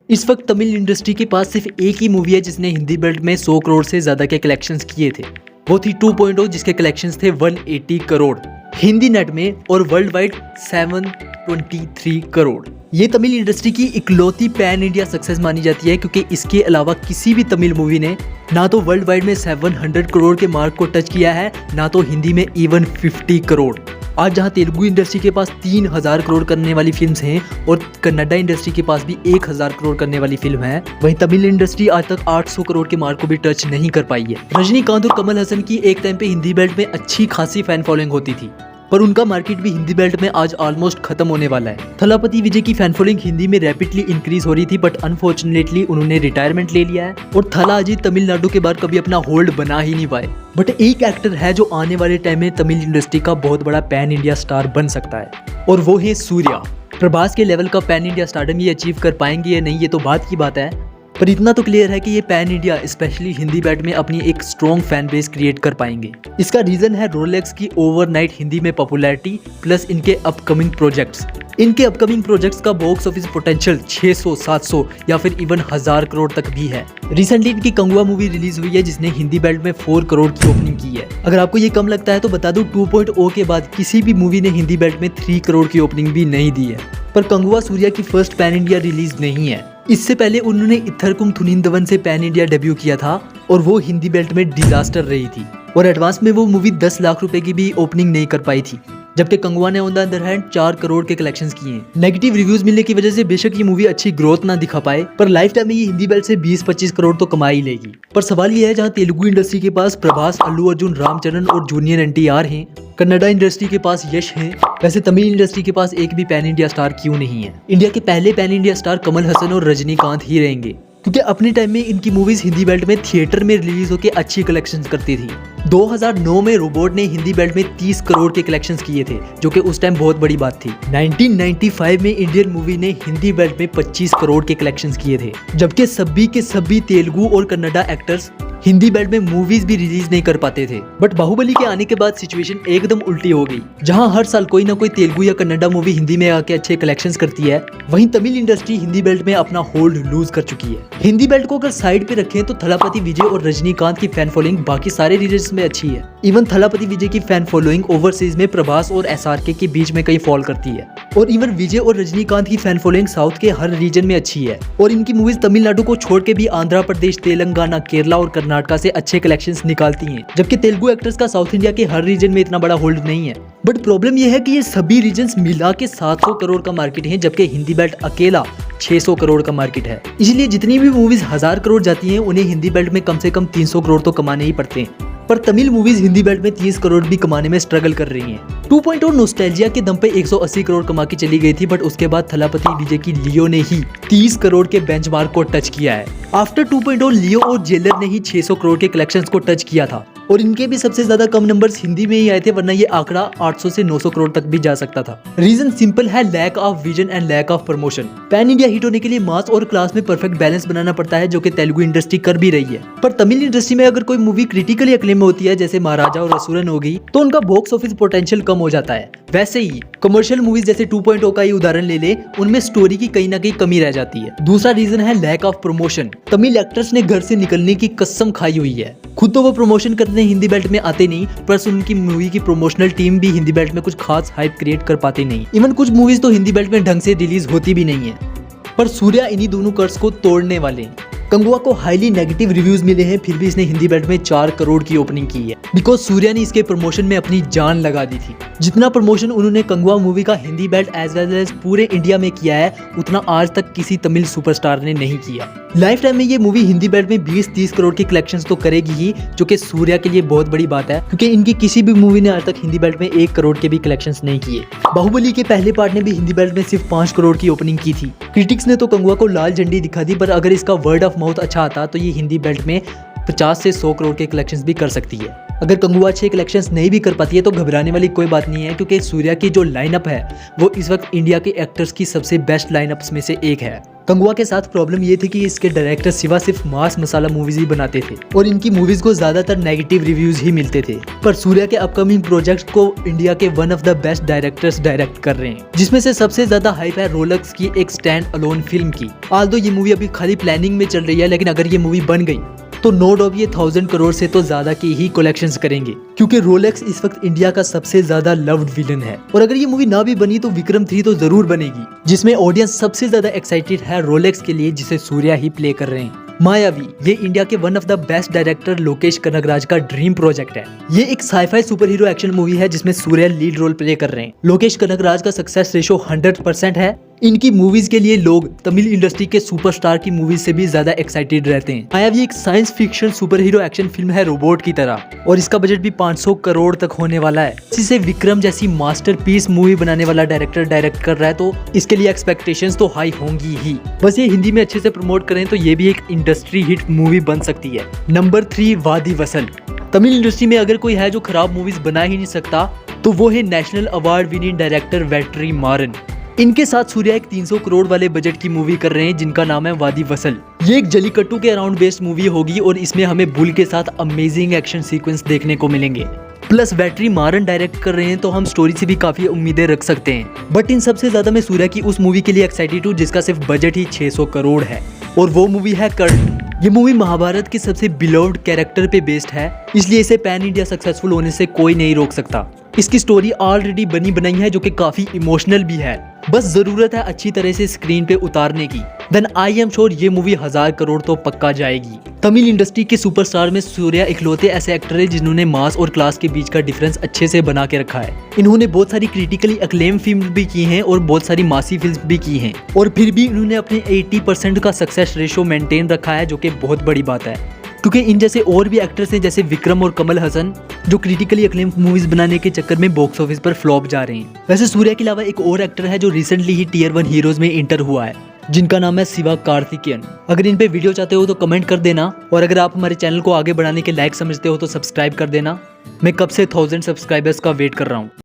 इस वक्त तमिल इंडस्ट्री के पास सिर्फ एक ही मूवी है जिसने हिंदी बेल्ट में 100 करोड़ से ज्यादा के कलेक्शंस किए थे। वो थी 2.0 जिसके कलेक्शंस थे 180 करोड़ हिंदी नेट में और वर्ल्ड वाइड 723 करोड़। ये तमिल इंडस्ट्री की इकलौती पैन इंडिया सक्सेस मानी जाती है क्योंकि इसके अलावा किसी भी तमिल मूवी ने ना तो वर्ल्ड वाइड में 700 करोड़ के मार्क को टच किया है, ना तो हिंदी में इवन 50 करोड़। आज जहां तेलुगु इंडस्ट्री के पास 3000 करोड़ करने वाली फिल्म्स हैं और कन्नड़ा इंडस्ट्री के पास भी 1000 करोड़ करने वाली फिल्म है, वहीं तमिल इंडस्ट्री आज तक 800 करोड़ के मार्क को भी टच नहीं कर पाई है। रजनीकांत और कमल हसन की एक टाइम पे हिंदी बेल्ट में अच्छी खासी फैन फॉलोइंग होती थी, पर उनका मार्केट भी हिंदी बेल्ट में आज ऑलमोस्ट खत्म होने वाला है। थलापति विजय की फैन फॉलोइंग हिंदी में रैपिडली इंक्रीज हो रही थी, बट अनफॉर्चुनेटली उन्होंने रिटायरमेंट ले लिया है और थला अजीत तमिलनाडु के बाद कभी अपना होल्ड बना ही नहीं पाए। बट एक एक्टर है जो आने वाले टाइम में तमिल इंडस्ट्री का बहुत बड़ा पैन इंडिया स्टार बन सकता है, और वो है सूर्या। प्रभास के लेवल का पैन इंडिया स्टारडम ये अचीव कर पाएंगे या नहीं, ये तो बात की बात है, पर इतना तो क्लियर है कि ये pan India specially Hindi belt में अपनी एक स्ट्रॉन्ग फैन बेस क्रिएट कर पाएंगे। इसका रीजन है रोलेक्स की ओवरनाइट हिंदी में पॉपुलैरिटी प्लस इनके अपकमिंग प्रोजेक्ट्स। इनके अपकमिंग प्रोजेक्ट्स का बॉक्स ऑफिस पोटेंशियल 600, 700 या फिर इवन 1000 करोड़ तक भी है। रिसेंटली इनकी कंगुआ मूवी रिलीज हुई है जिसने हिंदी बेल्ट में 4 करोड़ की ओपनिंग की है। अगर आपको ये कम लगता है तो बता दूं 2.0 के बाद किसी भी मूवी ने हिंदी बेल्ट में 3 करोड़ की ओपनिंग भी नहीं दी है। पर कंगुआ सूर्या की फर्स्ट पैन इंडिया रिलीज नहीं है। इससे पहले उन्होंने इत्थरकुम थुनिंदवन से पैन इंडिया डेब्यू किया था और वो हिंदी बेल्ट में डिजास्टर रही थी और एडवांस में वो मूवी 10 लाख रुपए की भी ओपनिंग नहीं कर पाई थी, जबकि कंगुआ ने on the other hand 4 crore के कलेक्शंस किए हैं। नेगेटिव रिव्यूज मिलने की वजह से बेशक ये मूवी अच्छी ग्रोथ ना दिखा पाए, पर लाइफ टाइम में ये हिंदी बेल्ट से 20-25 करोड़ तो कमा ही लेगी। पर सवाल ये है, जहाँ तेलुगु इंडस्ट्री के पास प्रभास, अल्लू अर्जुन, रामचरण और जूनियर एनटीआर हैं, कन्नड़ा इंडस्ट्री के पास यश है, वैसे तमिल इंडस्ट्री के पास एक भी पैन इंडिया स्टार क्यों नहीं है? इंडिया के पहले pan India star Kamal Haasan और रजनीकांत ही रहेंगे, क्योंकि अपने टाइम में इनकी मूवीज हिंदी बेल्ट में थिएटर में रिलीज होकर अच्छी कलेक्शंस करती थी। 2009 में रोबोट ने हिंदी बेल्ट में 30 करोड़ के कलेक्शंस किए थे, जो कि उस टाइम बहुत बड़ी बात थी। 1995 में इंडियन मूवी ने हिंदी बेल्ट में 25 करोड़ के कलेक्शंस किए थे, जबकि सभी के सभी तेलुगु और कन्नड़ा एक्टर्स हिंदी बेल्ट में मूवीज भी रिलीज नहीं कर पाते थे। बट बाहुबली के आने के बाद सिचुएशन एकदम उल्टी हो गई, जहां हर साल कोई ना कोई तेलुगु या कन्नड़ा मूवी हिंदी में आके अच्छे कलेक्शंस करती है, वहीं तमिल इंडस्ट्री हिंदी बेल्ट में अपना होल्ड लूज कर चुकी है। हिंदी बेल्ट को अगर साइड पे रखें तो थलापति विजय और रजनीकांत की फैन फॉलोइंग बाकी सारे रीजन्स में अच्छी है। इवन थलापति विजय की फैन फॉलोइंग ओवरसीज में प्रभास और एसआरके के बीच में कहीं फॉल करती है, और इवन विजय और रजनीकांत की फैन फॉलोइंग साउथ के हर रीजन में अच्छी है, और इनकी मूवीज तमिलनाडु को छोड़ के भी आंध्र प्रदेश, तेलंगाना, केरला और कर्नाटका से अच्छे कलेक्शंस निकालती हैं, जबकि तेलुगु एक्टर्स का साउथ इंडिया के हर रीजन में इतना बड़ा होल्ड नहीं है। बट प्रॉब्लम यह है कि ये सभी रीजन्स मिला के 700 करोड़ का मार्केट है, जबकि हिंदी बेल्ट अकेला 600 करोड़ का मार्केट है। इसलिए जितनी भी मूवीज 1000 करोड़ जाती हैं, उन्हें हिंदी बेल्ट में कम से कम 300 करोड़ तो कमाने ही पड़ते हैं। पर तमिल मूवीज हिंदी बेल्ट में 30 करोड़ भी कमाने में स्ट्रगल कर रही हैं। 2.0 नोस्टैल्जिया के दम पे 180 करोड़ कमा के चली गई थी, बट उसके बाद थलापति विजय की लियो ने ही 30 करोड़ के बेंचमार्क को टच किया है। आफ्टर 2.0 लियो और जेलर ने ही 600 करोड़ के कलेक्शंस को टच किया था, और इनके भी सबसे ज्यादा कम नंबर्स हिंदी में ही आए थे, वरना ये आंकड़ा 800 से 900 करोड़ तक भी जा सकता था। रीजन सिंपल है, lack of vision and lack of promotion. Pan India hit होने के लिए मास और क्लास में परफेक्ट बैलेंस बनाना पड़ता है, जो कि तेलुगु इंडस्ट्री कर भी रही है। पर तमिल इंडस्ट्री में अगर कोई मूवी क्रिटिकली अक्लेम होती है, जैसे महाराजा और असुरन हो गई, तो उनका बॉक्स ऑफिस पोटेंशियल कम हो जाता है। वैसे ही कमर्शियल मूवीज जैसे 2.0 का ही उदाहरण ले ले, उनमें स्टोरी की कहीं ना कहीं कमी रह जाती है। दूसरा रीजन है lack of promotion. Tamil actors ने घर से निकलने की कसम खाई हुई है। खुद तो वो प्रमोशन करने हिंदी बेल्ट में आते नहीं, प्लस उनकी मूवी की प्रमोशनल टीम भी हिंदी बेल्ट में कुछ खास हाइप क्रिएट कर पाते नहीं। इवन कुछ मूवीज तो हिंदी बेल्ट में ढंग से रिलीज होती भी नहीं है। पर सूर्या इन्हीं दोनों कर्स को तोड़ने वाले हैं। कंगुआ को हाईली नेगेटिव रिव्यूज मिले हैं, फिर भी इसने हिंदी बेल्ट में 4 करोड़ की ओपनिंग की है, बिकॉज सूर्या ने इसके प्रमोशन में अपनी जान लगा दी थी। जितना प्रमोशन उन्होंने कंगुआ मूवी का Hindi belt as well as पूरे इंडिया में किया है, उतना आज तक किसी तमिल सुपरस्टार ने नहीं किया। लाइफ टाइम में ये मूवी हिंदी बेल्ट में 20-30 करोड़ की कलेक्शंस तो करेगी ही, जो कि सूर्या के लिए बहुत बड़ी बात है, क्योंकि इनकी किसी भी मूवी ने आज तक हिंदी बेल्ट में 1 करोड़ के भी कलेक्शंस नहीं किए। बाहुबली के पहले पार्ट ने भी हिंदी बेल्ट में सिर्फ 5 करोड़ की ओपनिंग की थी। क्रिटिक्स ने तो कंगुआ को लाल झंडी दिखा दी, पर अगर इसका वर्ड ऑफ माउथ अच्छा आता तो ये हिंदी बेल्ट में 50 से 100 करोड़ के कलेक्शंस भी कर सकती है। अगर कंगुआ अच्छे कलेक्शंस नहीं भी कर पाती है तो घबराने वाली कोई बात नहीं है, क्योंकि सूर्या की जो लाइनअप है वो इस वक्त इंडिया के एक्टर्स की सबसे बेस्ट लाइनअप्स में से एक है। कंगुआ के साथ प्रॉब्लम ये थी कि इसके डायरेक्टर शिवा सिर्फ मास मसाला मूवीज ही बनाते थे और इनकी मूवीज को ज्यादातर नेगेटिव रिव्यूज ही मिलते थे। पर सूर्या के अपकमिंग प्रोजेक्ट को इंडिया के one of the best directors direct कर रहे हैं, जिसमें से सबसे ज्यादा हाइप है रोलेक्स की एक स्टैंड अलोन फिल्म की। आल्दो ये मूवी अभी खाली प्लानिंग में चल रही है, लेकिन अगर ये मूवी बन गई तो नो डाउट ये 1000 करोड़ से तो ज्यादा की ही कलेक्शंस करेंगे, क्योंकि रोलेक्स इस वक्त इंडिया का सबसे ज्यादा लव्ड विलन है। और अगर ये मूवी ना भी बनी तो विक्रम 3 तो जरूर बनेगी, जिसमें ऑडियंस सबसे ज्यादा एक्साइटेड है रोलेक्स के लिए, जिसे सूर्या ही प्ले कर रहे हैं। मायावी ये इंडिया के one of the best director Lokesh Kanagaraj का ड्रीम प्रोजेक्ट है। ये एक sci-fi super hero action movie है जिसमें सूर्या लीड रोल प्ले कर रहे हैं। लोकेश कनगराज का सक्सेस रेशो 100% है। इनकी मूवीज के लिए लोग तमिल इंडस्ट्री के सुपरस्टार की मूवीज से भी ज्यादा एक्साइटेड रहते हैं। मायावी एक science fiction super hero action film है रोबोट की तरह, और इसका बजट भी 500 करोड़ तक होने वाला है। जिसे विक्रम जैसी मास्टरपीस मूवी बनाने वाला डायरेक्टर डायरेक्ट कर रहा है तो इसके लिए एक्सपेक्टेशंस तो हाई होंगी ही। बस ये हिंदी में अच्छे से प्रमोट करें तो ये भी एक इंडस्ट्री हिट मूवी बन सकती है। नंबर 3 वादी वसल। तमिल इंडस्ट्री में अगर कोई है जो खराब मूवीज बना ही नहीं सकता तो वो है national award winning director Vetri मारन। इनके साथ सूर्या एक 300 करोड़ वाले बजट की मूवी कर रहे हैं जिनका नाम है वादी वसल। ये एक जलीकट्टू के अराउंड बेस्ड मूवी होगी और इसमें हमें बुल के साथ अमेजिंग एक्शन सीक्वेंस देखने को मिलेंगे। प्लस वेट्री मारन डायरेक्ट कर रहे हैं तो हम स्टोरी से भी काफी उम्मीदें रख सकते हैं। बट इन सबसे ज्यादा मैं सूर्या की उस मूवी के लिए एक्साइटेड हूँ जिसका सिर्फ बजट ही 600 करोड़ है, और वो मूवी है कर्ण। ये मूवी महाभारत के सबसे बिलोव्ड कैरेक्टर पे बेस्ड है, इसलिए इसे पैन इंडिया सक्सेसफुल होने से कोई नहीं रोक सकता। इसकी स्टोरी ऑलरेडी बनी बनाई है जो कि काफी इमोशनल भी है, बस जरूरत है अच्छी तरह से स्क्रीन पे उतारने की। देन आई एम श्योर ये मूवी 1000 करोड़ तो पक्का जाएगी। तमिल इंडस्ट्री के सुपरस्टार में सूर्या इकलौते ऐसे एक्टर है जिन्होंने मास और क्लास के बीच का डिफरेंस अच्छे से बना के रखा है। इन्होंने बहुत सारी क्रिटिकली अक्लेम फिल्म भी की हैं और बहुत सारी मासी फिल्म भी की हैं, और फिर भी इन्होंने अपने 80% का सक्सेस रेशो मेंटेन रखा है, जो कि बहुत बड़ी बात है। क्योंकि इन जैसे और भी एक्टर्स हैं जैसे विक्रम और कमल हसन जो क्रिटिकली अक्लेम मूवीज बनाने के चक्कर में बॉक्स ऑफिस पर फ्लॉप जा रहे हैं। वैसे सूर्या के अलावा एक और एक्टर है जो रिसेंटली ही Tier 1 हीरोज में इंटर हुआ है, जिनका नाम है शिवा कार्तिकेयन। अगर इन पे वीडियो चाहते हो तो कमेंट कर देना, और अगर आप हमारे चैनल को आगे बढ़ाने के लायक समझते हो तो सब्सक्राइब कर देना। मैं कब से 1000 सब्सक्राइबर्स का वेट कर रहा हूँ।